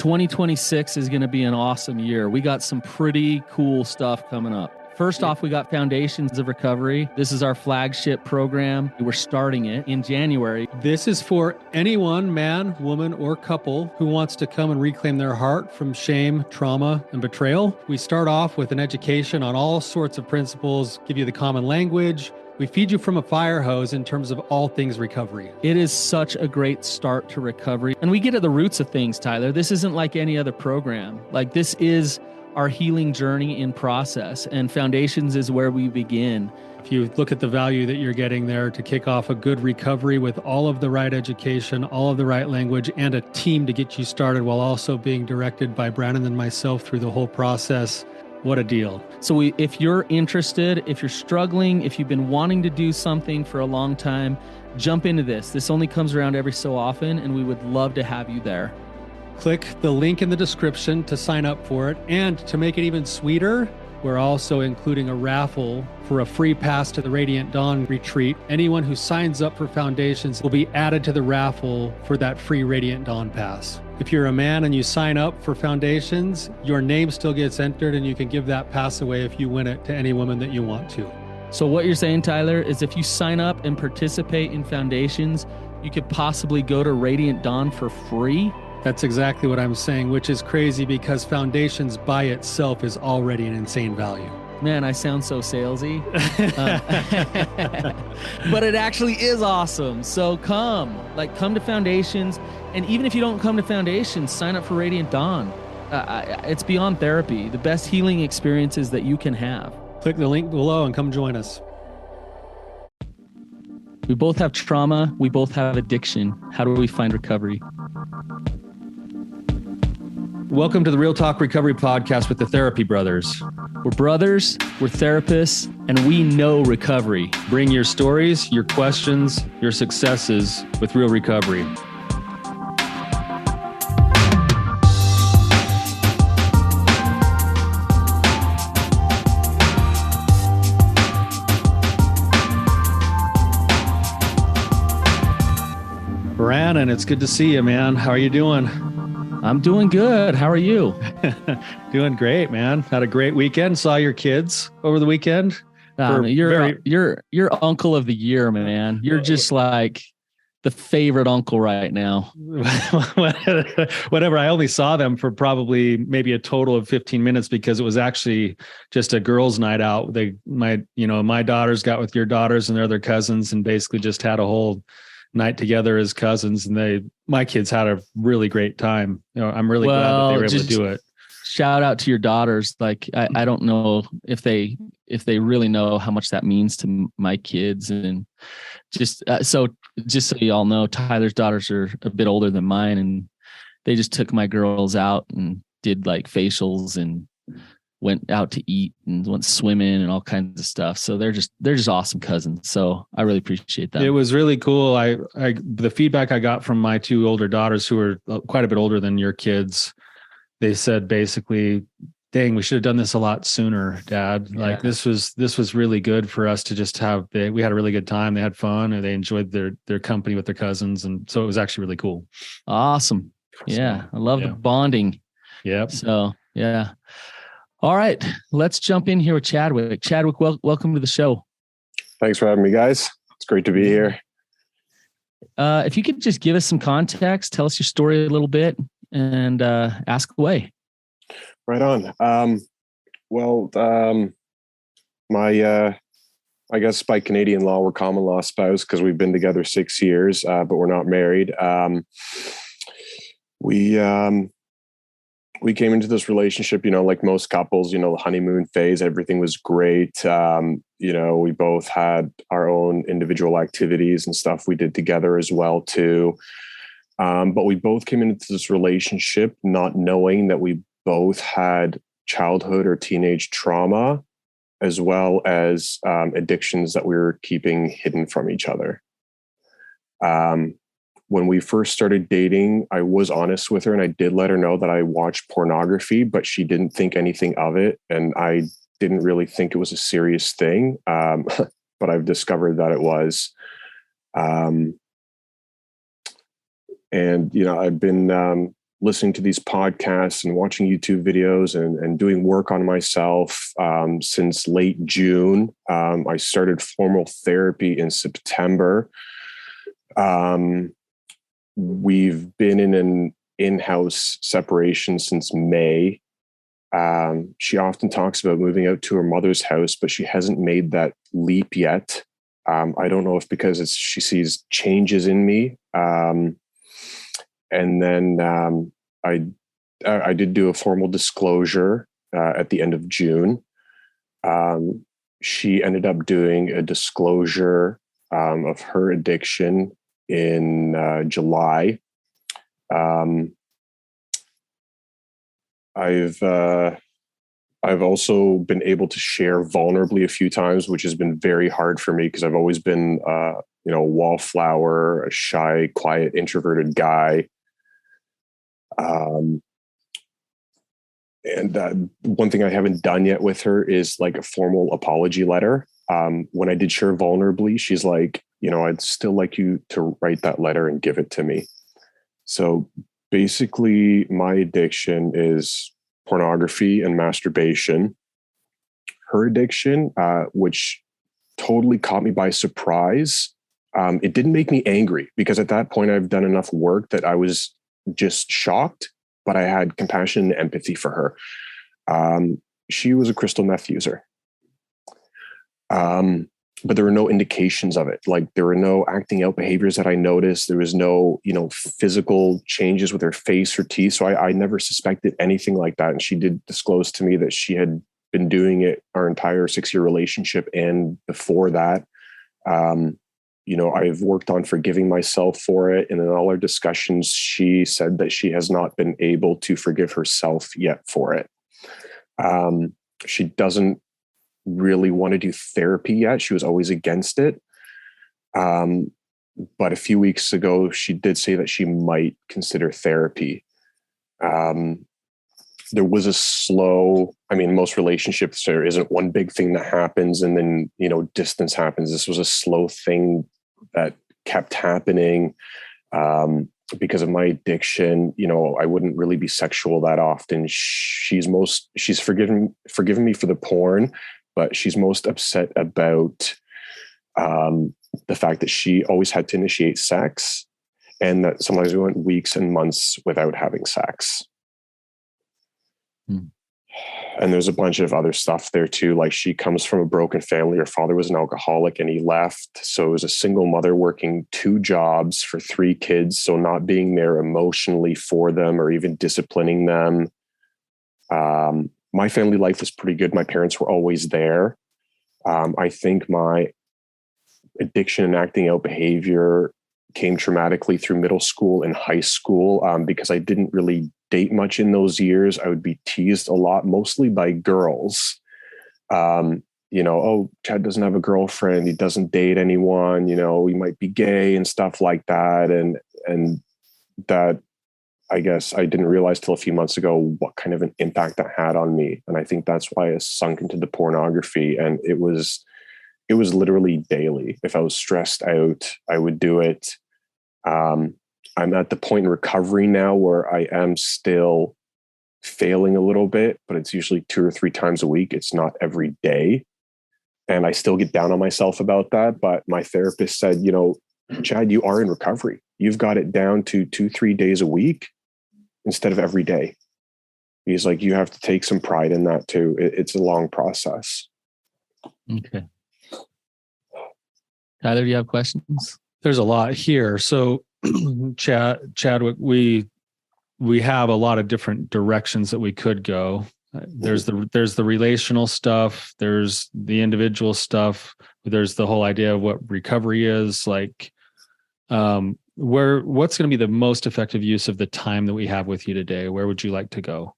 2026 is going to be an awesome year. We got some pretty cool stuff coming up. First off, we got Foundations of Recovery. This is our flagship program. We're starting it in January. This is for anyone, man, woman, or couple who wants to come and reclaim their heart from shame, trauma, and betrayal. We start off with an education on all sorts of principles, give you the common language. We feed you from a fire hose in terms of all things recovery. It is such a great start to recovery. And we get at the roots of things, Tyler. This isn't like any other program. Like, this is our healing journey in process, and Foundations is where we begin. If you look at the value that you're getting there to kick off a good recovery with all of the right education, all of the right language, and a team to get you started while also being directed by Brandon and myself through the whole process, what a deal. So if you're interested, if you're struggling, if you've been wanting to do something for a long time, jump into this. This only comes around every so often, and we would love to have you there. Click the link in the description to sign up for it. And to make it even sweeter, we're also including a raffle for a free pass to the Radiant Dawn retreat. Anyone who signs up for Foundations will be added to the raffle for that free Radiant Dawn pass. If you're a man and you sign up for Foundations, your name still gets entered, and you can give that pass away if you win it to any woman that you want to. So what you're saying, Tyler, is if you sign up and participate in Foundations, you could possibly go to Radiant Dawn for free? That's exactly what I'm saying, which is crazy because Foundations by itself is already an insane value. Man, I sound so salesy. But it actually is awesome. So come to Foundations. And even if you don't come to Foundations, sign up for Radiant Dawn. It's beyond therapy, the best healing experiences that you can have. Click the link below and come join us. We both have trauma. We both have addiction. How do we find recovery? Welcome to the Real Talk Recovery Podcast with the Therapy Brothers. We're brothers, we're therapists, and we know recovery. Bring your stories, your questions, your successes with real recovery. Brandon, it's good to see you, man. How are you doing? I'm doing good. How are you? Doing great, man. Had a great weekend. Saw your kids over the weekend. You're uncle of the year, man. You're just like the favorite uncle right now. Whatever. I only saw them for probably maybe a total of 15 minutes because it was actually just a girls' night out. My daughters got with your daughters and their other cousins and basically just had a whole night together as cousins, and my kids had a really great time. I'm really glad that they were able to do it. Shout out to your daughters. Like, I don't know if they really know how much that means to my kids. And just so you all know, Tyler's daughters are a bit older than mine, and they just took my girls out and did like facials and went out to eat and went swimming and all kinds of stuff. So they're just awesome cousins. So I really appreciate that. It was really cool. The feedback I got from my two older daughters, who are quite a bit older than your kids, they said basically, dang, we should have done this a lot sooner, Dad. Yeah. Like this was really good for us to just we had a really good time. They had fun and they enjoyed their company with their cousins. And so it was actually really cool. Awesome. Yeah. I love the bonding. Yep. So yeah. All right, let's jump in here with Chadwick. Chadwick, welcome to the show. Thanks for having me, guys. It's great to be here. If you could just give us some context, tell us your story a little bit, and ask away. Right on. I guess by Canadian law, we're common law spouse because we've been together 6 years, but we're not married. We came into this relationship, like most couples, the honeymoon phase, everything was great. We both had our own individual activities and stuff we did together as well too. But we both came into this relationship not knowing that we both had childhood or teenage trauma, as well as addictions that we were keeping hidden from each other. When we first started dating, I was honest with her and I did let her know that I watched pornography, but she didn't think anything of it. And I didn't really think it was a serious thing. But I've discovered that it was. And, I've been listening to these podcasts and watching YouTube videos and doing work on myself since late June. I started formal therapy in September. We've been in an in-house separation since May. She often talks about moving out to her mother's house, but she hasn't made that leap yet. I don't know if because she sees changes in me. And then I did do a formal disclosure at the end of June. She ended up doing a disclosure of her addiction in July. I've also been able to share vulnerably a few times, which has been very hard for me because I've always been, a wallflower, a shy, quiet, introverted guy. And one thing I haven't done yet with her is like a formal apology letter. When I did share vulnerably, she's like, I'd still like you to write that letter and give it to me. So basically, my addiction is pornography and masturbation. Her addiction, which totally caught me by surprise, it didn't make me angry because at that point I've done enough work that I was just shocked, but I had compassion and empathy for her. She was a crystal meth user. But there were no indications of it. Like there were no acting out behaviors that I noticed. There was no, physical changes with her face or teeth. So I never suspected anything like that. And she did disclose to me that she had been doing it our entire 6-year relationship. And before that, I've worked on forgiving myself for it. And in all our discussions, she said that she has not been able to forgive herself yet for it. She doesn't really want to do therapy yet. She was always against it. But a few weeks ago, she did say that she might consider therapy. There was a slow, most relationships, there isn't one big thing that happens and then, distance happens. This was a slow thing that kept happening. Because of my addiction, I wouldn't really be sexual that often. She's forgiven me for the porn, but she's most upset about the fact that she always had to initiate sex and that sometimes we went weeks and months without having sex. And there's a bunch of other stuff there too. Like she comes from a broken family. Her father was an alcoholic and he left. So it was a single mother working 2 jobs for 3 kids. So not being there emotionally for them or even disciplining them. My family life was pretty good. My parents were always there. I think my addiction and acting out behavior came traumatically through middle school and high school because I didn't really date much in those years. I would be teased a lot, mostly by girls. Oh, Chad doesn't have a girlfriend. He doesn't date anyone. He might be gay and stuff like that. And that, I guess I didn't realize till a few months ago what kind of an impact that had on me. And I think that's why I sunk into the pornography. And it was literally daily. If I was stressed out, I would do it. I'm at the point in recovery now where I am still failing a little bit, but it's usually 2 or 3 times a week. It's not every day. And I still get down on myself about that. But my therapist said, Chad, you are in recovery. You've got it down to 2-3 days a week instead of every day. He's like, you have to take some pride in that too. It's a long process. Okay. Tyler, do you have questions? There's a lot here. So Chadwick, we have a lot of different directions that we could go. There's the relational stuff. There's the individual stuff. There's the whole idea of what recovery is like. What's going to be the most effective use of the time that we have with you today? Where would you like to go?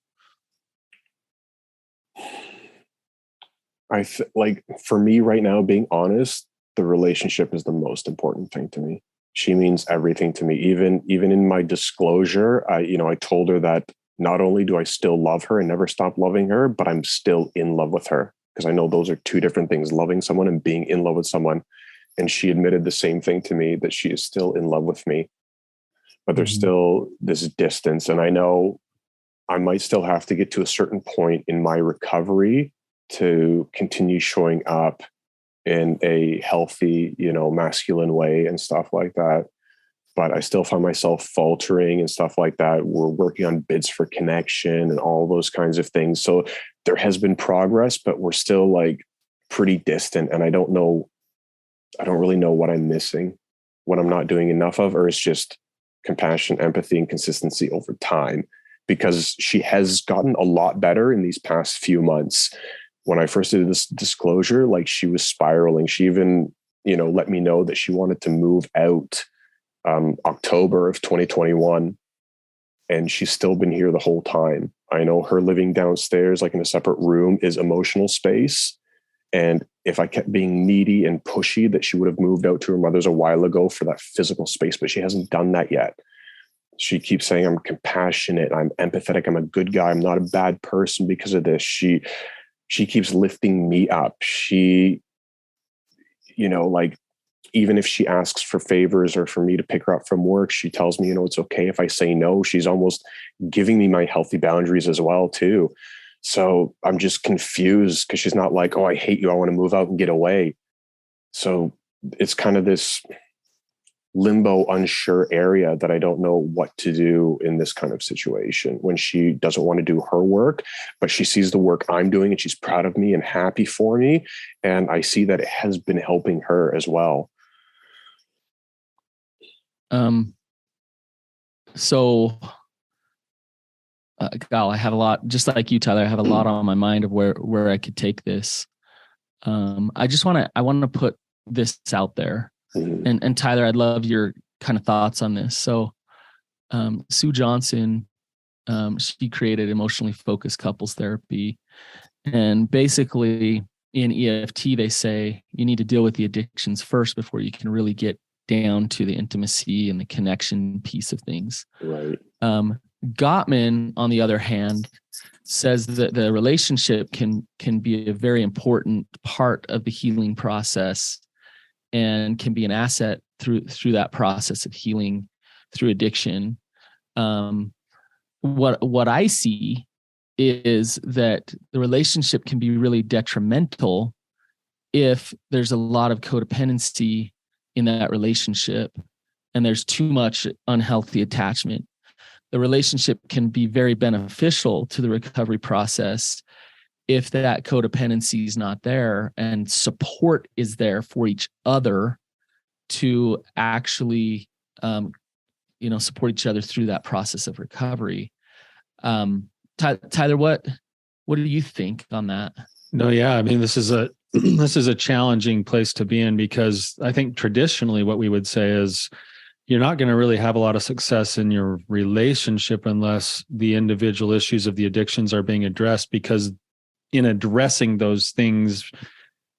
For me right now, being honest, the relationship is the most important thing to me. She means everything to me. Even in my disclosure, I told her that not only do I still love her and never stop loving her, but I'm still in love with her, because I know those are 2 different things, loving someone and being in love with someone. And she admitted the same thing to me, that she is still in love with me. but there's still this distance. And I know I might still have to get to a certain point in my recovery to continue showing up in a healthy, masculine way and stuff like that. But I still find myself faltering and stuff like that. We're working on bids for connection and all those kinds of things. So there has been progress, but we're still like pretty distant. And I don't really know what I'm missing, what I'm not doing enough of, or it's just compassion, empathy, and consistency over time, because she has gotten a lot better in these past few months. When I first did this disclosure, like, she was spiraling. She even, let me know that she wanted to move out October of 2021. And she's still been here the whole time. I know her living downstairs, like in a separate room, is emotional space. And if I kept being needy and pushy, that she would have moved out to her mother's a while ago for that physical space, but she hasn't done that yet. She keeps saying, I'm compassionate, I'm empathetic, I'm a good guy, I'm not a bad person because of this. She keeps lifting me up. She, like, even if she asks for favors or for me to pick her up from work, she tells me, it's okay if I say no. She's almost giving me my healthy boundaries as well, too. So I'm just confused, because she's not like, oh, I hate you, I want to move out and get away. So it's kind of this limbo, unsure area that I don't know what to do in this kind of situation, when she doesn't want to do her work, but she sees the work I'm doing and she's proud of me and happy for me. And I see that it has been helping her as well. I have a lot, just like you, Tyler, I have a lot on my mind of where I could take this. I want to put this out there. And Tyler, I'd love your kind of thoughts on this. So, Sue Johnson, she created emotionally focused couples therapy. And basically in EFT, they say you need to deal with the addictions first before you can really get down to the intimacy and the connection piece of things. Right. Gottman, on the other hand, says that the relationship can be a very important part of the healing process, and can be an asset through that process of healing through addiction. What I see is that the relationship can be really detrimental if there's a lot of codependency in that relationship and there's too much unhealthy attachment. The relationship can be very beneficial to the recovery process if that codependency is not there and support is there for each other to actually, support each other through that process of recovery. Tyler, what do you think on that? No, yeah. I mean, this is a challenging place to be in, because I think traditionally what we would say is you're not going to really have a lot of success in your relationship unless the individual issues of the addictions are being addressed, because in addressing those things,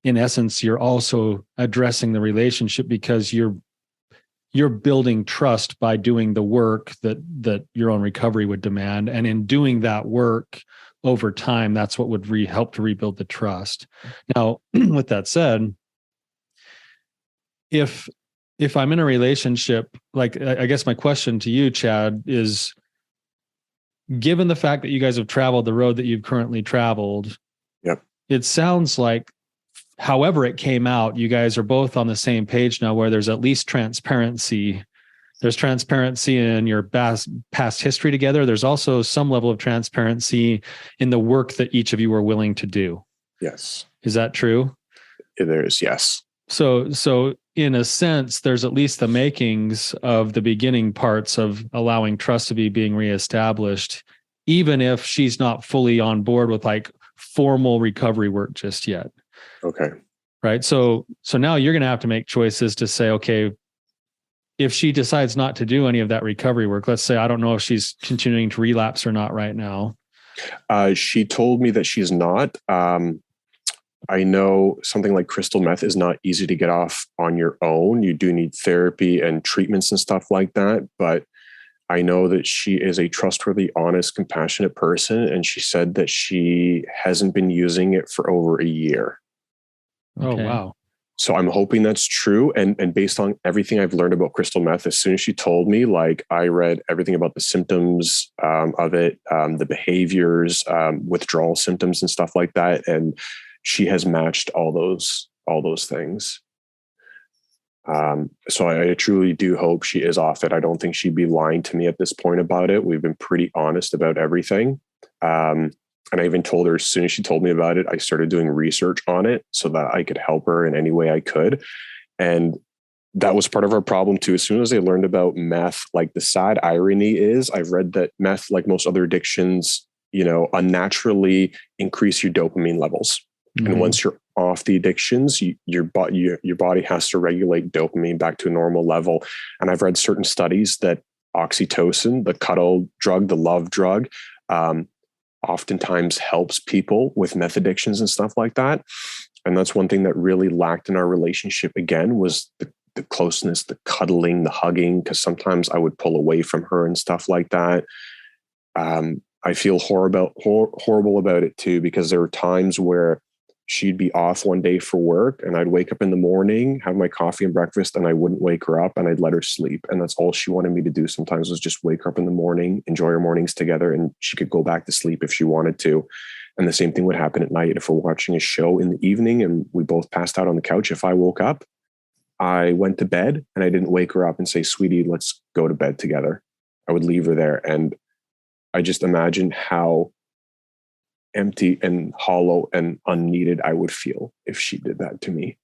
in essence, you're also addressing the relationship, because you're building trust by doing the work that your own recovery would demand. And in doing that work over time, that's what would help to rebuild the trust. Now, with that said, if I'm in a relationship, like, I guess my question to you, Chad, is, given the fact that you guys have traveled the road that you've currently traveled, yep, it sounds like, however it came out, you guys are both on the same page now, where there's at least transparency. There's transparency in your past history together. There's also some level of transparency in the work that each of you are willing to do. Yes. Is that true? There is, yes. So in a sense, there's at least the makings of the beginning parts of allowing trust to be being reestablished, even if she's not fully on board with like formal recovery work just yet. Okay. Right. So now you're going to have to make choices to say, okay, if she decides not to do any of that recovery work, let's say, I don't know if she's continuing to relapse or not right now. She told me that she's not. I know something like crystal meth is not easy to get off on your own. You do need therapy and treatments and stuff like that. But I know that she is a trustworthy, honest, compassionate person. And she said that she hasn't been using it for over a year. Okay. Oh, wow. So I'm hoping that's true. And based on everything I've learned about crystal meth, as soon as she told me, like, I read everything about the symptoms of it, the behaviors, withdrawal symptoms and stuff like that. And she has matched all those things. So I truly do hope she is off it. I don't think she'd be lying to me at this point about it. We've been pretty honest about everything. And I even told her, as soon as she told me about it, I started doing research on it so that I could help her in any way I could. And that was part of our problem too. As soon as I learned about meth, like, the sad irony is I've read that meth, like most other addictions, unnaturally increase your dopamine levels. Mm-hmm. And once you're off the addictions, your body has to regulate dopamine back to a normal level. And I've read certain studies that oxytocin, the cuddle drug, the love drug, oftentimes helps people with meth addictions and stuff like that. And that's one thing that really lacked in our relationship, again, was the closeness, the cuddling, the hugging, because sometimes I would pull away from her and stuff like that. I feel horrible about it too, because there were times where she'd be off one day for work and I'd wake up in the morning, have my coffee and breakfast, and I wouldn't wake her up and I'd let her sleep. And that's all she wanted me to do sometimes, was just wake her up in the morning, enjoy our mornings together, and she could go back to sleep if she wanted to. And the same thing would happen at night. If we're watching a show in the evening and we both passed out on the couch, if I woke up, I went to bed and I didn't wake her up and say, sweetie, let's go to bed together. I would leave her there. And I just imagine how empty and hollow and unneeded I would feel if she did that to me.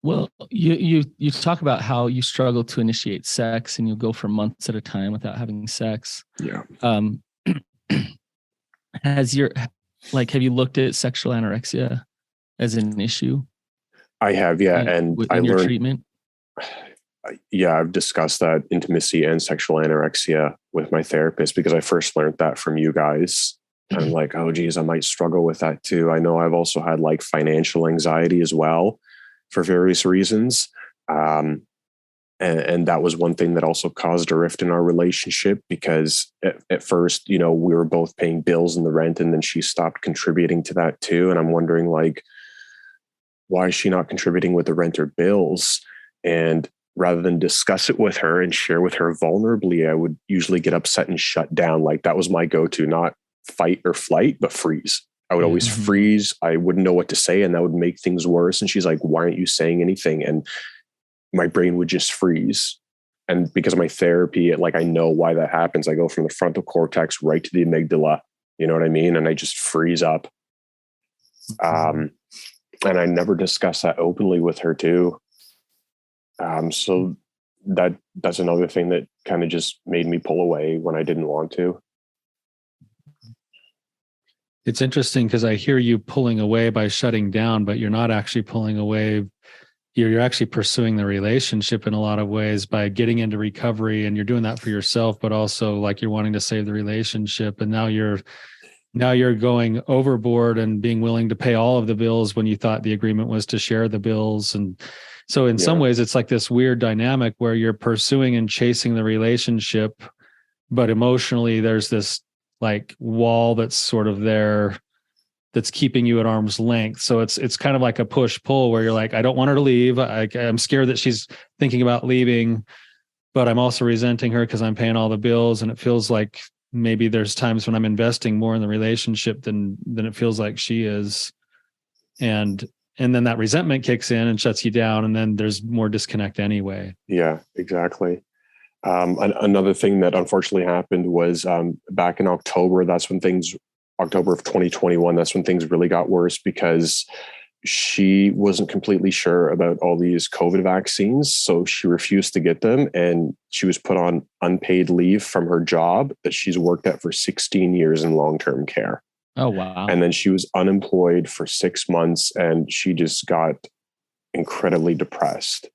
Well, you talk about how you struggle to initiate sex and you go for months at a time without having sex. Yeah. Have you looked at sexual anorexia as an issue? I have, yeah. And I learned learned treatment. Yeah, I've discussed that, intimacy and sexual anorexia, with my therapist, because I first learned that from you guys. And I'm like, oh geez, I might struggle with that too. I know I've also had like financial anxiety as well for various reasons. And that was one thing that also caused a rift in our relationship, because at first, we were both paying bills and the rent, and then she stopped contributing to that too. And I'm wondering, like, why is she not contributing with the rent or bills? And rather than discuss it with her and share with her vulnerably, I would usually get upset and shut down. Like, that was my go-to, not fight or flight, but freeze. I would always freeze. I wouldn't know what to say, and that would make things worse. And she's like, why aren't you saying anything? And my brain would just freeze. And because of my therapy, I know why that happens. I go from the frontal cortex right to the amygdala. You know what I mean? And I just freeze up. And I never discuss that openly with her too. So that's another thing that kind of just made me pull away when I didn't want to. It's interesting because I hear you pulling away by shutting down, but you're not actually pulling away. You're actually pursuing the relationship in a lot of ways by getting into recovery, and you're doing that for yourself, but also like you're wanting to save the relationship. And now you're going overboard and being willing to pay all of the bills when you thought the agreement was to share the bills. And so in some ways, it's like this weird dynamic where you're pursuing and chasing the relationship, but emotionally there's this like wall that's sort of there that's keeping you at arm's length. So it's kind of like a push-pull where you're like, I don't want her to leave. I'm scared that she's thinking about leaving, but I'm also resenting her because I'm paying all the bills. And it feels like maybe there's times when I'm investing more in the relationship than it feels like she is. And then that resentment kicks in and shuts you down. And then there's more disconnect anyway. Yeah, exactly. Another thing that unfortunately happened was back in October. October of 2021, that's when things really got worse, because she wasn't completely sure about all these COVID vaccines. So she refused to get them. And she was put on unpaid leave from her job that she's worked at for 16 years in long-term care. Oh, wow. And then she was unemployed for 6 months, and she just got incredibly depressed.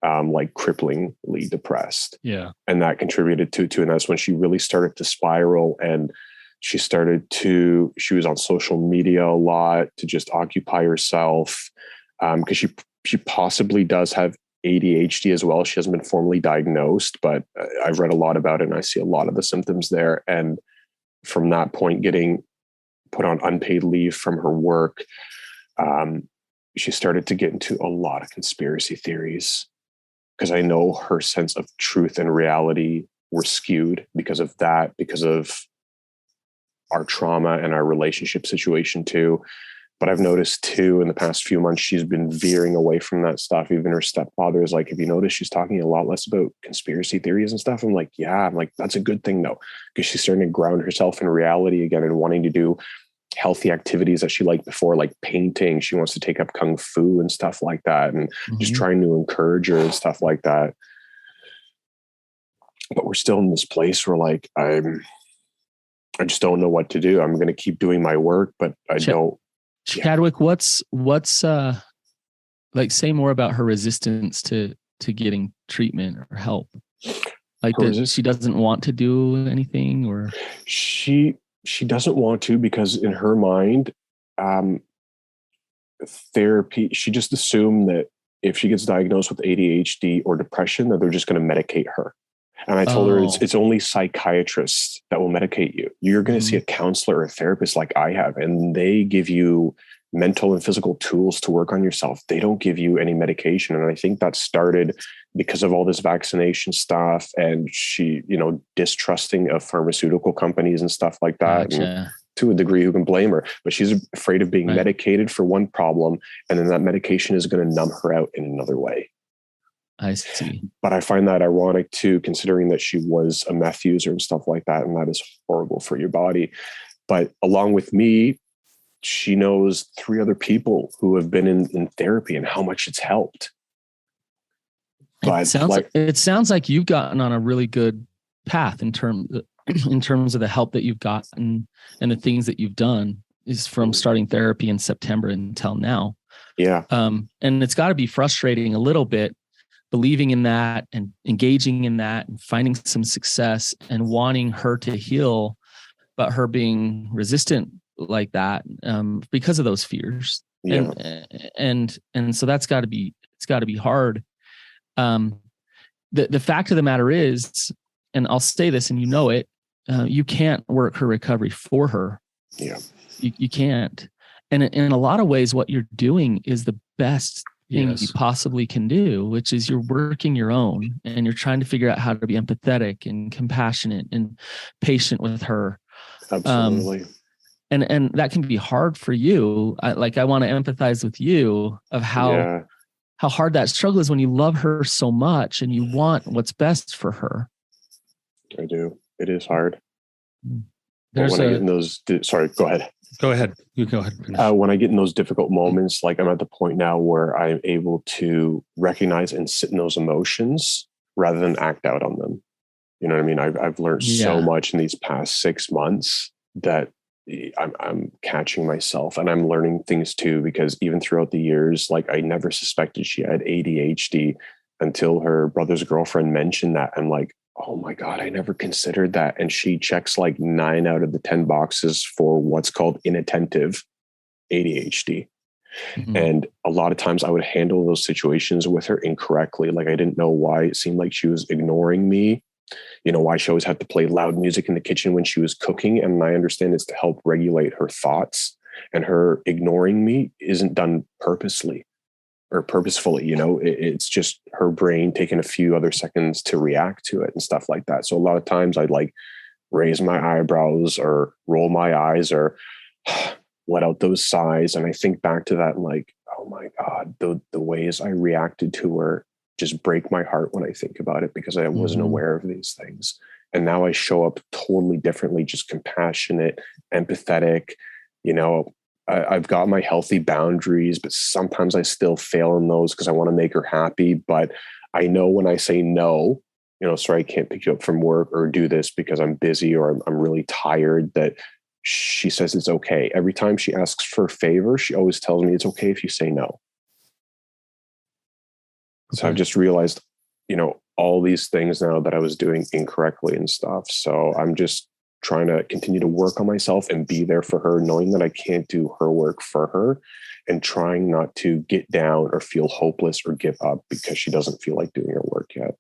Like cripplingly depressed. Yeah. And that contributed to, and that's when she really started to spiral, and she was on social media a lot to just occupy herself. Because she possibly does have ADHD as well. She hasn't been formally diagnosed, but I've read a lot about it and I see a lot of the symptoms there. And from that point, getting put on unpaid leave from her work, she started to get into a lot of conspiracy theories, because I know her sense of truth and reality were skewed because of that, because of our trauma and our relationship situation too. But I've noticed too, in the past few months, she's been veering away from that stuff. Even her stepfather is like, have you noticed she's talking a lot less about conspiracy theories and stuff? I'm like, yeah. I'm like, that's a good thing though, because she's starting to ground herself in reality again and wanting to do healthy activities that she liked before, like painting. She wants to take up kung fu and stuff like that, and just trying to encourage her and stuff like that. But we're still in this place where like, I just don't know what to do. I'm going to keep doing my work, but I don't. Chadwick, what's like, say more about her resistance to getting treatment or help. Like that she doesn't want to do anything, or she doesn't want to, because in her mind, therapy, she just assumed that if she gets diagnosed with ADHD or depression, that they're just going to medicate her. And I told her it's only psychiatrists that will medicate you. You're going to see a counselor or a therapist like I have, and they give you mental and physical tools to work on yourself. They don't give you any medication. And I think that started because of all this vaccination stuff, and she, distrusting of pharmaceutical companies and stuff like that. Gotcha. And to a degree, who can blame her? But she's afraid of being medicated for one problem, and then that medication is going to numb her out in another way. I see. But I find that ironic too, considering that she was a meth user and stuff like that. And that is horrible for your body. But along with me, she knows 3 other people who have been in therapy and how much it's helped. But it sounds like you've gotten on a really good path in terms of the help that you've gotten and the things that you've done, is from starting therapy in September until now. Yeah. And it's got to be frustrating a little bit, believing in that and engaging in that and finding some success and wanting her to heal, but her being resistant like that because of those fears. Yeah. And so it's got to be hard. The fact of the matter is, and I'll say this, and it, you can't work her recovery for her. Yeah. You can't. And in a lot of ways, what you're doing is the best thing you possibly can do, which is you're working your own, and you're trying to figure out how to be empathetic and compassionate and patient with her. Absolutely. And that can be hard for you. I want to empathize with you of how hard that struggle is when you love her so much and you want what's best for her. I do. It is hard. There's I get in those, sorry, go ahead. Go ahead. You go ahead. When I get in those difficult moments, like I'm at the point now where I'm able to recognize and sit in those emotions rather than act out on them. You know what I mean? I've learned so much in these past 6 months that I'm catching myself, and I'm learning things too, because even throughout the years, like I never suspected she had ADHD until her brother's girlfriend mentioned that. I'm like, oh my God, I never considered that. And she checks like 9 out of the 10 boxes for what's called inattentive ADHD. Mm-hmm. And a lot of times I would handle those situations with her incorrectly. Like I didn't know why it seemed like she was ignoring me. Why she always had to play loud music in the kitchen when she was cooking. And I understand it's to help regulate her thoughts, and her ignoring me isn't done purposefully. It's just her brain taking a few other seconds to react to it and stuff like that. So a lot of times I'd like raise my eyebrows or roll my eyes or let out those sighs. And I think back to that and like, oh my God, the ways I reacted to her just break my heart when I think about it, because I wasn't aware of these things. And now I show up totally differently, just compassionate, empathetic. I've got my healthy boundaries, but sometimes I still fail in those because I want to make her happy. But I know when I say no, sorry, I can't pick you up from work or do this because I'm busy or I'm really tired, that she says it's okay. Every time she asks for a favor, she always tells me it's okay if you say no. So I've just realized, all these things now that I was doing incorrectly and stuff. So I'm just trying to continue to work on myself and be there for her, knowing that I can't do her work for her, and trying not to get down or feel hopeless or give up because she doesn't feel like doing her work yet.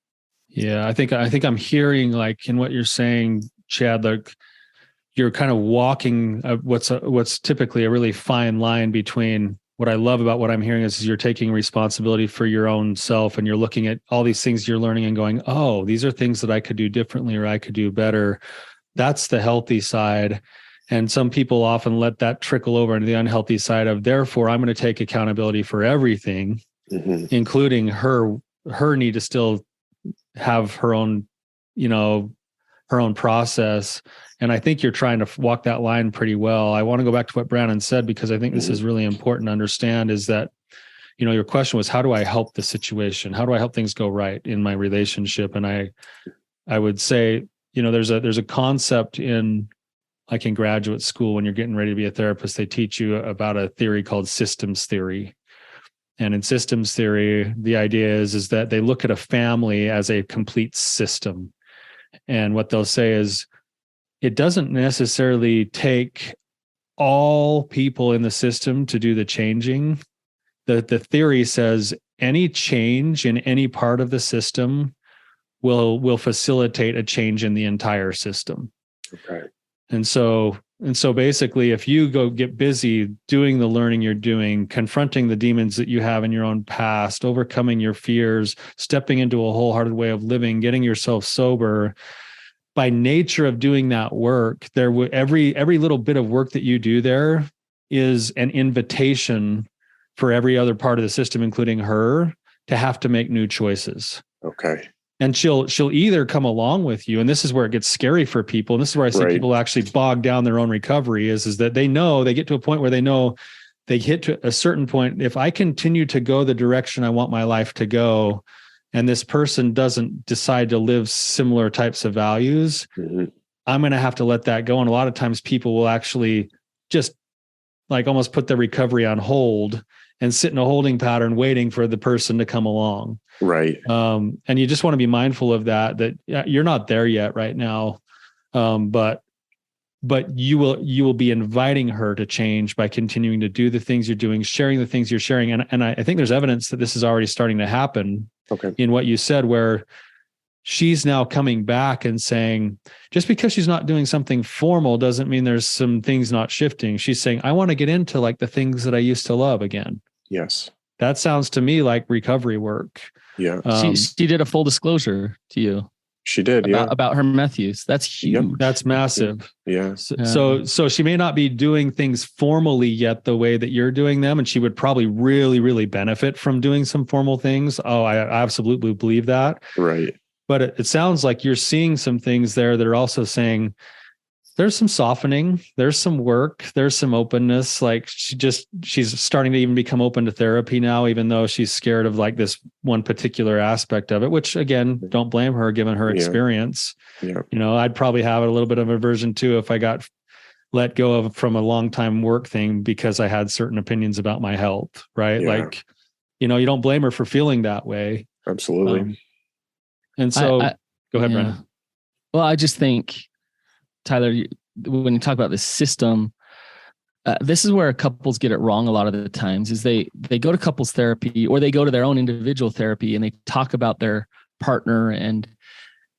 Yeah, I think I'm hearing, like, in what you're saying, Chad, like you're kind of walking what's typically a really fine line between what I love about what I'm hearing is you're taking responsibility for your own self, and you're looking at all these things you're learning and going, oh, these are things that I could do differently or I could do better. That's the healthy side. And some people often let that trickle over into the unhealthy side of, therefore, I'm going to take accountability for everything, including her need to still have her own, her own process. And I think you're trying to walk that line pretty well. I want to go back to what Brandon said, because I think this is really important to understand, is that, your question was, how do I help the situation? How do I help things go right in my relationship? And I would say, there's a concept in graduate school, when you're getting ready to be a therapist, they teach you about a theory called systems theory. And in systems theory, the idea is that they look at a family as a complete system. And what they'll say is, it doesn't necessarily take all people in the system to do the changing. The theory says any change in any part of the system will facilitate a change in the entire system. Okay. And so basically, if you go get busy doing the learning you're doing, confronting the demons that you have in your own past, overcoming your fears, stepping into a wholehearted way of living, getting yourself sober, by nature of doing that work, every little bit of work that you do there is an invitation for every other part of the system, including her, to have to make new choices. Okay. And she'll either come along with you, and this is where it gets scary for people. And this is where I see people actually bog down their own recovery, is that they get to a point where they know they hit to a certain point. If I continue to go the direction I want my life to go, and this person doesn't decide to live similar types of values, I'm going to have to let that go. And a lot of times people will actually just almost put their recovery on hold and sit in a holding pattern waiting for the person to come along. Right. And you just want to be mindful of that you're not there yet right now. But you will be inviting her to change by continuing to do the things you're doing, sharing the things you're sharing. And I think there's evidence that this is already starting to happen in what you said, where she's now coming back and saying, just because she's not doing something formal doesn't mean there's some things not shifting. She's saying, I want to get into the things that I used to love again. Yes. That sounds to me like recovery work. Yeah. She did a full disclosure to you. She did. About her meth use. That's huge. Yep. That's massive. Yeah. So she may not be doing things formally yet the way that you're doing them. And she would probably really, really benefit from doing some formal things. Oh, I absolutely believe that. Right. But it sounds like you're seeing some things there that are also saying, there's some softening, there's some work, there's some openness. She's starting to even become open to therapy now, even though she's scared of this one particular aspect of it, which again, don't blame her given her experience. Yeah. I'd probably have a little bit of aversion too if I got let go from a long time work thing because I had certain opinions about my health, right? Yeah. You don't blame her for feeling that way. Absolutely. And so go ahead, Brandon. Well, I just think, Tyler, when you talk about this system, this is where couples get it wrong a lot of the times, is they go to couples therapy, or they go to their own individual therapy, and they talk about their partner and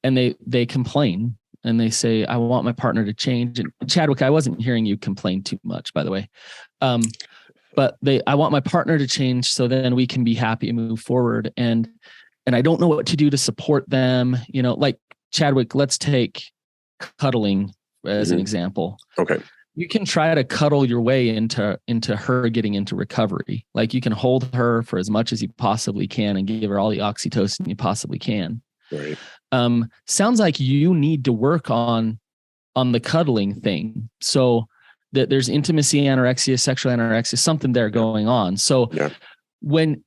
they complain, and they say, I want my partner to change. And Chadwick, I wasn't hearing you complain too much, by the way. But I want my partner to change so then we can be happy and move forward. And I don't know what to do to support them. Chadwick, let's take cuddling as an example. Okay. You can try to cuddle your way into her getting into recovery. You can hold her for as much as you possibly can and give her all the oxytocin you possibly can. Right. Sounds like you need to work on the cuddling thing. So that there's intimacy anorexia, sexual anorexia, something there going on. So when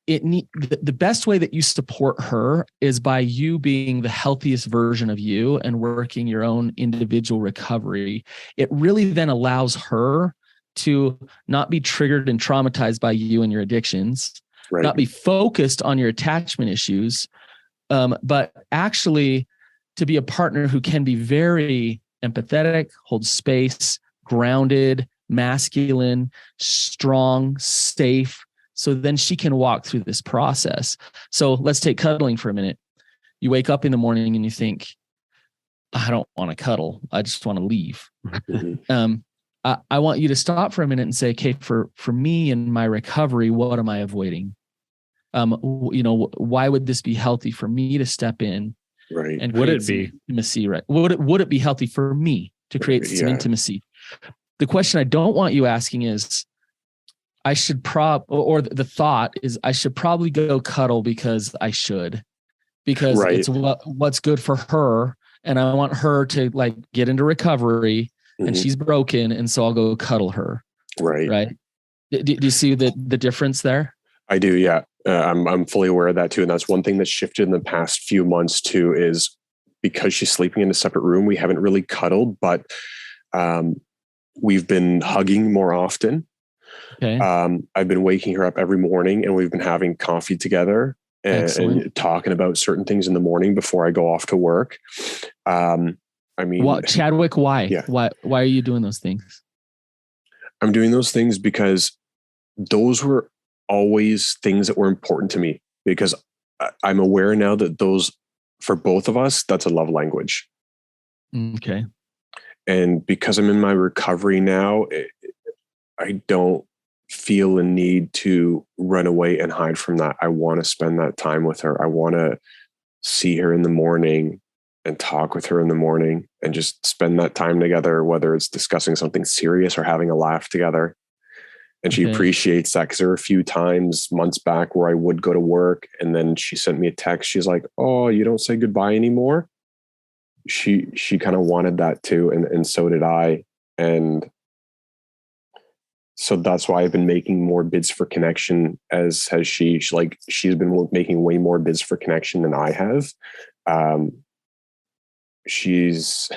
the best way that you support her is by you being the healthiest version of you and working your own individual recovery. It really then allows her to not be triggered and traumatized by you and your addictions, not be focused on your attachment issues, but actually to be a partner who can be very empathetic, hold space, grounded, masculine, strong, safe. So then she can walk through this process. So let's take cuddling for a minute. You wake up in the morning and you think, I don't want to cuddle. I just want to leave. I want you to stop for a minute and say, okay, for me in my recovery, what am I avoiding? Why would this be healthy for me to step in? Right. And Would create it be intimacy? Right. Would it be healthy for me to create some Yeah. intimacy? The question I don't want you asking is, I should the thought is I should probably go cuddle because Right. it's what's good for her. And I want her to like get into recovery and she's broken. And so I'll go cuddle her. Right. Right. Do you see the difference there? I do. Yeah. I'm fully aware of that too. And that's one thing that's shifted in the past few months too, is because she's sleeping in a separate room, we haven't really cuddled, but we've been hugging more often. Okay. I've been waking her up every morning and we've been having coffee together and talking about certain things in the morning before I go off to work. Chadwick, why? Yeah. Why are you doing those things? I'm doing those things because those were always things that were important to me, because I'm aware now that those, for both of us, that's a love language. Okay. And because I'm in my recovery now, I don't feel a need to run away and hide from that. I want to spend that time with her. I want to see her in the morning and talk with her in the morning and just spend that time together, whether it's discussing something serious or having a laugh together. And she appreciates that, because there were a few times months back where I would go to work and then she sent me a text. She's like, "Oh, you don't say goodbye anymore." She kind of wanted that too. And so did I. And so that's why I've been making more bids for connection, as has she. She's been making way more bids for connection than I have. She's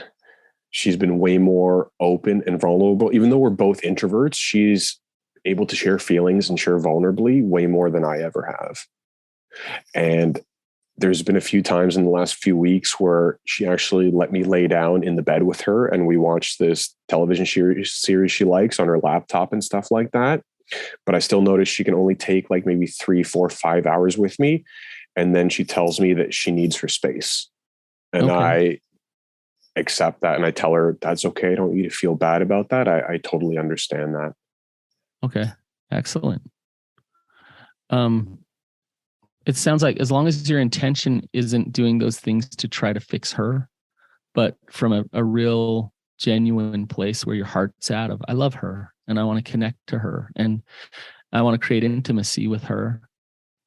been way more open and vulnerable. Even though we're both introverts, she's able to share feelings and share vulnerably way more than I ever have. And there's been a few times in the last few weeks where she actually let me lay down in the bed with her and we watched this television series she likes on her laptop and stuff like that. But I still notice she can only take like maybe 3, 4, 5 hours with me. And then she tells me that she needs her space. And I accept that. And I tell her, that's okay. I don't need to feel bad about that. I totally understand that. Okay. Excellent. It sounds like as long as your intention isn't doing those things to try to fix her, but from a real genuine place where your heart's at of, I love her and I want to connect to her and I want to create intimacy with her.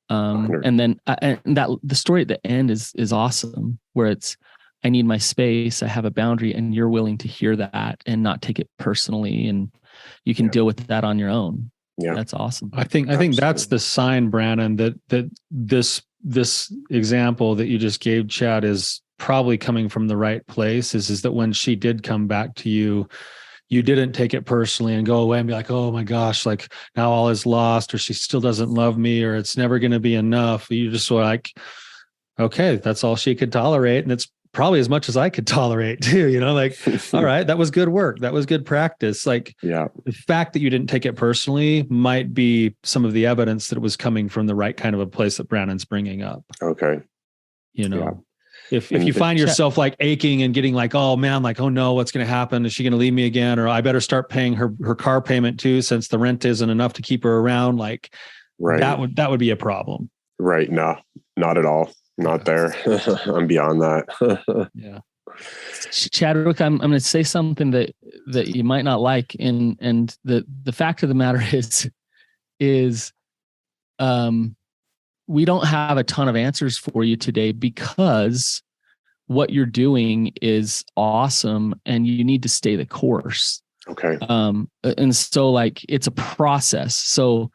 And then the story at the end is awesome, where it's, I need my space. I have a boundary and you're willing to hear that and not take it personally. And you can deal with that on your own. Yeah. That's awesome. I think that's the sign, Brandon, that this example that you just gave, Chad, is probably coming from the right place, is that when she did come back to you, you didn't take it personally and go away and be like, oh my gosh, like now all is lost, or she still doesn't love me, or it's never going to be enough. You just were like, okay, that's all she could tolerate. And it's probably as much as I could tolerate too, like, all right, that was good work. That was good practice. Like, the fact that you didn't take it personally might be some of the evidence that it was coming from the right kind of a place that Brandon's bringing up. Okay. If you find yourself like aching and getting like, oh man, like, oh no, what's going to happen? Is she going to leave me again? Or I better start paying her car payment too, since the rent isn't enough to keep her around. Like, that would be a problem. Right. No, not at all. Not there. I'm beyond that. Yeah. Chadwick, I'm going to say something that you might not like. And the fact of the matter is we don't have a ton of answers for you today, because what you're doing is awesome and you need to stay the course. Okay. And so like, it's a process. So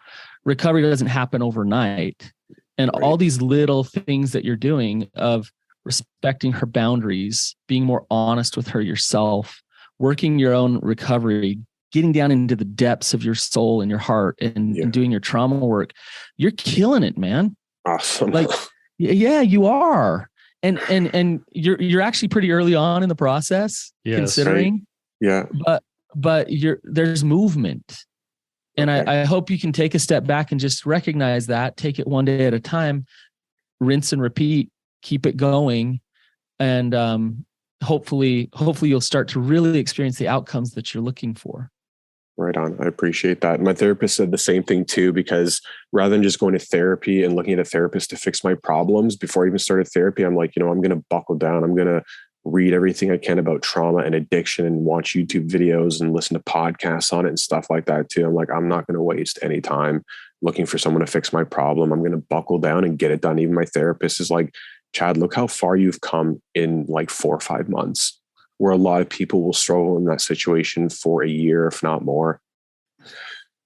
recovery doesn't happen overnight. And all these little things that you're doing of respecting her boundaries, being more honest with her yourself, working your own recovery, getting down into the depths of your soul and your heart and doing your trauma work, you're killing it, man. Awesome. Like, yeah, you are. And you're actually pretty early on in the process, considering. Right. Yeah. But there's movement. And I hope you can take a step back and just recognize that, take it one day at a time, rinse and repeat, keep it going. And hopefully you'll start to really experience the outcomes that you're looking for. Right on. I appreciate that. My therapist said the same thing too, because rather than just going to therapy and looking at a therapist to fix my problems, before I even started therapy, I'm like, I'm going to buckle down. I'm going to read everything I can about trauma and addiction and watch YouTube videos and listen to podcasts on it and stuff like that too. I'm like, I'm not going to waste any time looking for someone to fix my problem. I'm going to buckle down and get it done. Even my therapist is like, Chad, look how far you've come in like 4 or 5 months, where a lot of people will struggle in that situation for a year, if not more.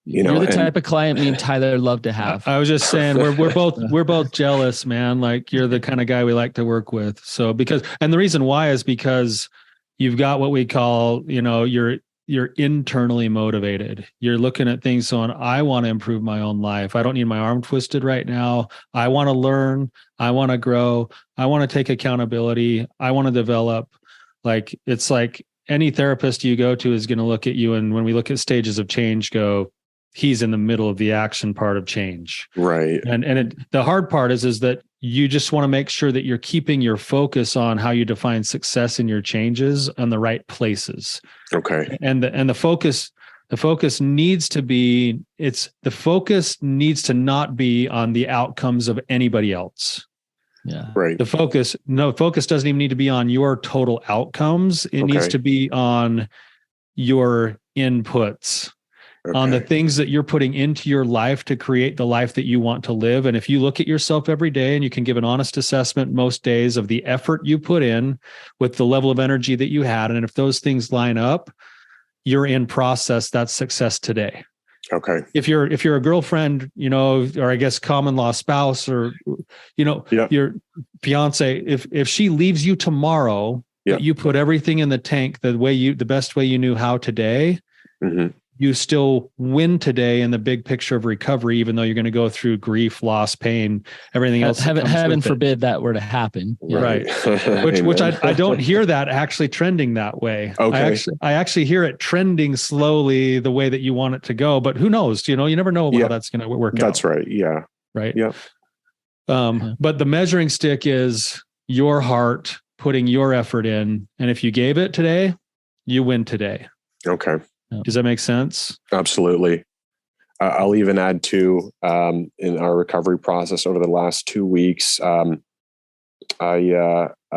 You're the type of client me and Tyler love to have. I was just saying we're both jealous, man. Like, you're the kind of guy we like to work with. So and the reason why is because you've got what we call, you're internally motivated. You're looking at things saying, I want to improve my own life. I don't need my arm twisted right now. I want to learn. I want to grow. I want to take accountability. I want to develop. Like, it's like any therapist you go to is going to look at you. And when we look at stages of change, he's in the middle of the action part of change. Right. The hard part is that you just want to make sure that you're keeping your focus on how you define success in your changes on the right places. Okay. And the focus needs to be, the focus needs to not be on the outcomes of anybody else. Yeah. Right. Focus doesn't even need to be on your total outcomes. It needs to be on your inputs. Okay. On the things that you're putting into your life to create the life that you want to live. And if you look at yourself every day and you can give an honest assessment most days of the effort you put in with the level of energy that you had, and if those things line up, you're in process. That's success today. Okay. If you're a girlfriend, or I guess common law spouse, or, your fiance, if she leaves you tomorrow, but you put everything in the tank the best way you knew how today, mm-hmm. You still win today in the big picture of recovery, even though you're going to go through grief, loss, pain, everything else. Heaven forbid that were to happen. Right. which I don't hear that actually trending that way. Okay. I actually hear it trending slowly the way that you want it to go, but who knows? You never know how that's going to work out. That's right. Yeah. Right. Yeah. But the measuring stick is your heart putting your effort in. And if you gave it today, you win today. Okay. Does that make sense? Absolutely. I'll even add to, in our recovery process over the last 2 weeks, I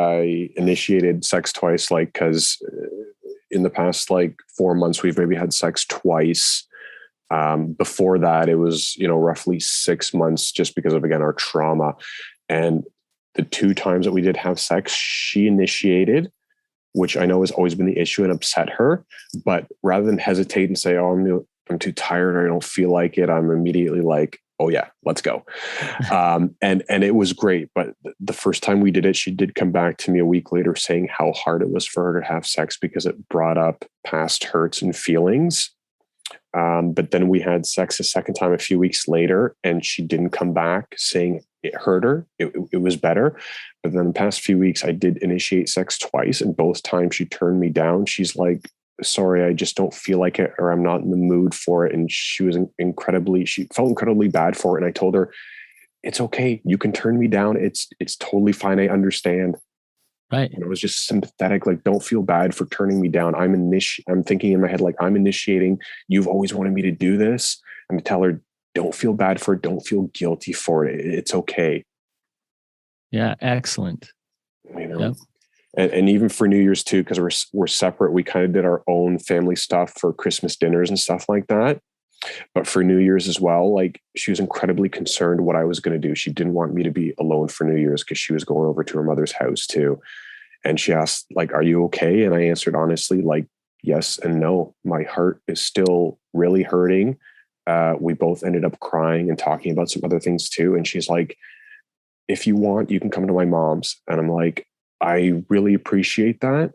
initiated sex twice, because in the past 4 months, we've maybe had sex twice. Before that, it was, roughly 6 months, just because of, again, our trauma. And the 2 times that we did have sex, she initiated, which I know has always been the issue and upset her. But rather than hesitate and say, oh, I'm too tired, or I don't feel like it, I'm immediately like, oh yeah, let's go. And it was great. But the first time we did it, she did come back to me a week later saying how hard it was for her to have sex because it brought up past hurts and feelings. But then we had sex a second time a few weeks later, and she didn't come back saying it hurt her. It was better. But then the past few weeks, I did initiate sex twice, and both times she turned me down. She's like, sorry, I just don't feel like it, or I'm not in the mood for it. And she felt incredibly bad for it. And I told her, it's okay. You can turn me down. It's totally fine. I understand. Right. And I was just sympathetic. Don't feel bad for turning me down. I'm thinking in my head, I'm initiating. You've always wanted me to do this. And to tell her, don't feel bad for it. Don't feel guilty for it. It's okay. Yeah. Excellent. Yep. And even for New Year's too, because we're separate. We kind of did our own family stuff for Christmas dinners and stuff like that. But for New Year's as well, she was incredibly concerned what I was going to do. She didn't want me to be alone for New Year's because she was going over to her mother's house too. And she asked, are you okay? And I answered honestly, yes and no. My heart is still really hurting. We both ended up crying and talking about some other things too. And she's like, if you want, you can come to my mom's. And I'm like, I really appreciate that.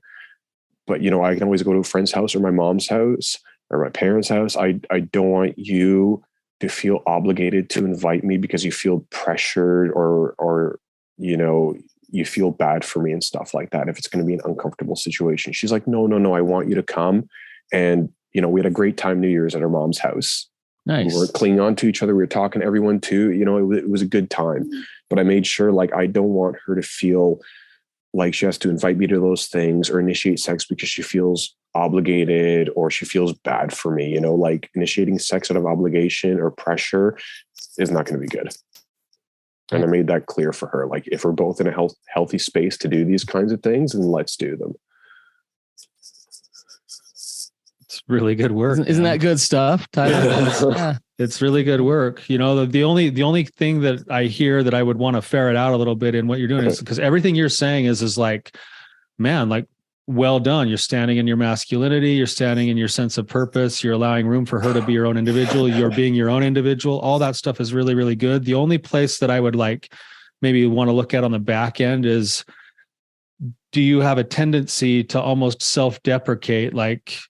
But, I can always go to a friend's house or my mom's house or my parents' house. I don't want you to feel obligated to invite me because you feel pressured or you feel bad for me and stuff like that. If it's going to be an uncomfortable situation. She's like, no, I want you to come. And, we had a great time New Year's at her mom's house. Nice. We were clinging on to each other. We were talking to everyone too. It was a good time. But I made sure I don't want her to feel like she has to invite me to those things or initiate sex because she feels obligated or she feels bad for me. You know, like initiating sex out of obligation or pressure is not going to be good. And I made that clear for her. Like, if we're both in a healthy space to do these kinds of things, then let's do them. It's really good work. Isn't that good stuff, Tyler? Yeah. It's really good work. You know, the only thing that I hear that I would want to ferret out a little bit in what you're doing is because everything you're saying is like, man, like, well done. You're standing in your masculinity. You're standing in your sense of purpose. You're allowing room for her to be your own individual. You're being your own individual. All that stuff is really, really good. The only place that I would like maybe want to look at on the back end is, do you have a tendency to almost self-deprecate, like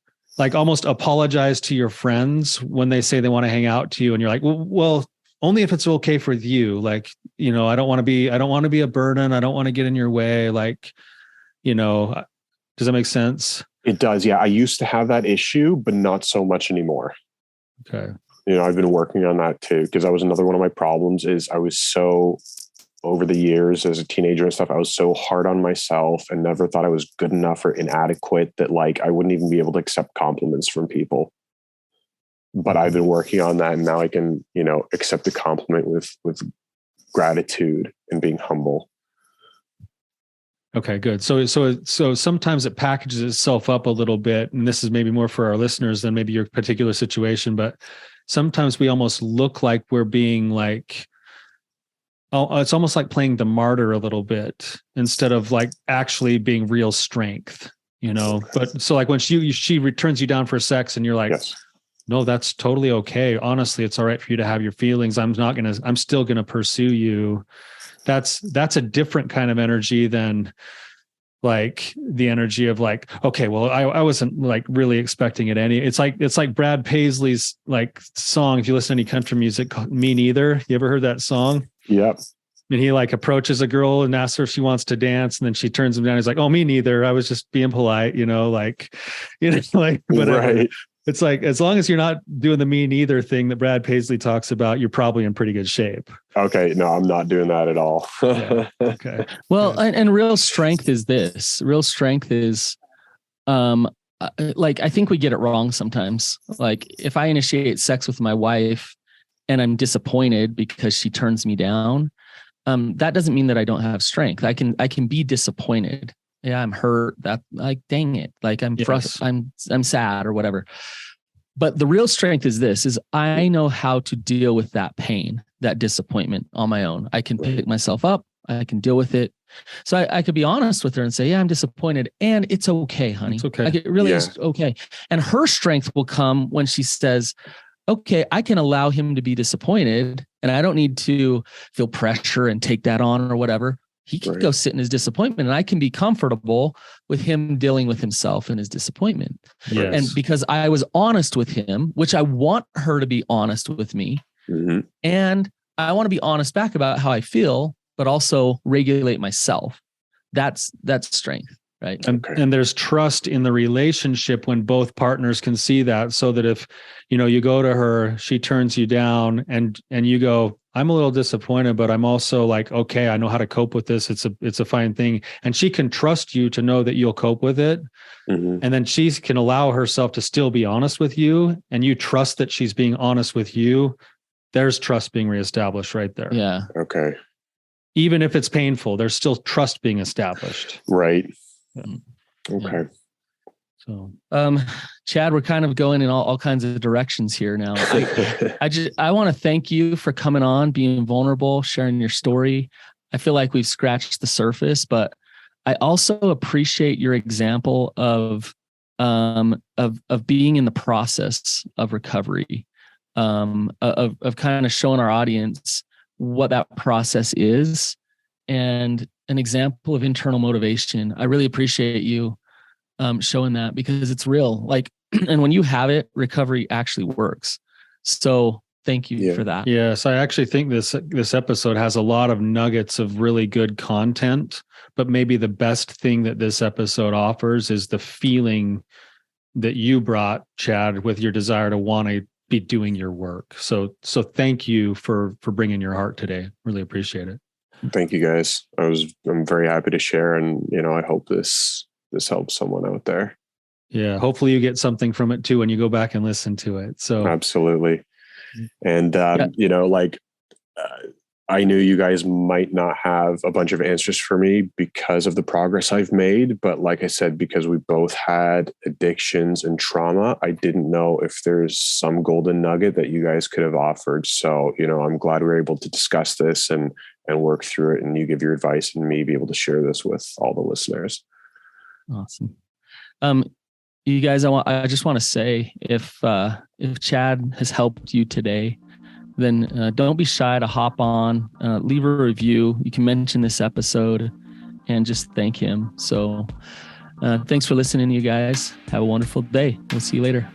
almost apologize to your friends when they say they want to hang out to you, and you're like, well, only if it's okay for you. Like, you know, I don't want to be a burden. I don't want to get in your way. Like, you know, does that make sense? It does. Yeah. I used to have that issue, but not so much anymore. Okay. You know, I've been working on that too, because that was another one of my problems is I was so, over the years as a teenager and stuff, I was so hard on myself and never thought I was good enough or inadequate that like I wouldn't even be able to accept compliments from people. But I've been working on that, and now I can, you know, accept a compliment with gratitude and being humble. Okay, good. So sometimes it packages itself up a little bit, and this is maybe more for our listeners than maybe your particular situation, but sometimes we almost look like we're being like, oh, it's almost like playing the martyr a little bit instead of like actually being real strength, you know? But so like when she returns you down for sex and you're like, yes. No, that's totally okay. Honestly, it's all right for you to have your feelings. I'm still going to pursue you. That's a different kind of energy than like the energy of like, okay, well, I wasn't like really expecting it it's like Brad Paisley's like song. If you listen to any country music, called Me Neither. You ever heard that song? Yep. And he like approaches a girl and asks her if she wants to dance. And then she turns him down. He's like, oh, me neither. I was just being polite, you know, like whatever. Right. It's like, as long as you're not doing the me neither thing that Brad Paisley talks about, you're probably in pretty good shape. Okay. No, I'm not doing that at all. Yeah. Okay. Well, and real strength is this. Real strength is, like, I think we get it wrong sometimes. Like, if I initiate sex with my wife and I'm disappointed because she turns me down, that doesn't mean that I don't have strength. I can be disappointed. Yeah, I'm hurt. That, like, dang it. Like, I'm frustrated. I'm sad or whatever. But the real strength is this, is I know how to deal with that pain, that disappointment on my own. I can pick myself up. I can deal with it. So I could be honest with her and say, yeah, I'm disappointed. And it's okay, honey. It's okay. Like, it really is okay. And her strength will come when she says, okay, I can allow him to be disappointed and I don't need to feel pressure and take that on or whatever. He can go sit in his disappointment and I can be comfortable with him dealing with himself and his disappointment. Yes. And because I was honest with him, which I want her to be honest with me. Mm-hmm. And I want to be honest back about how I feel, but also regulate myself. That's strength. Right. And there's trust in the relationship when both partners can see that, so that if, you know, you go to her, she turns you down and you go, I'm a little disappointed, but I'm also like, okay, I know how to cope with this. It's a fine thing. And she can trust you to know that you'll cope with it. Mm-hmm. And then she can allow herself to still be honest with you, and you trust that she's being honest with you. There's trust being reestablished right there. Yeah. Okay. Even if it's painful, there's still trust being established. Right. Yeah. Okay. So, Chad, we're kind of going in all kinds of directions here now. I want to thank you for coming on, being vulnerable, sharing your story. I feel like we've scratched the surface, but I also appreciate your example of being in the process of recovery, of kind of showing our audience what that process is, and an example of internal motivation. I really appreciate you showing that, because it's real. Like, and when you have it, recovery actually works. So thank you for that. Yes, I actually think this episode has a lot of nuggets of really good content, but maybe the best thing that this episode offers is the feeling that you brought, Chad, with your desire to want to be doing your work. So thank you for bringing your heart today. Really appreciate it. Thank you, guys. I'm very happy to share, and, you know, I hope this helps someone out there. Yeah. Hopefully you get something from it too when you go back and listen to it. So absolutely. And, I knew you guys might not have a bunch of answers for me because of the progress I've made. But like I said, because we both had addictions and trauma, I didn't know if there's some golden nugget that you guys could have offered. So, I'm glad we were able to discuss this and work through it, and you give your advice and me be able to share this with all the listeners. Awesome. You guys, I just want to say if Chad has helped you today, then don't be shy to hop on, leave a review. You can mention this episode and just thank him. So thanks for listening, you guys. Have a wonderful day. We'll see you later.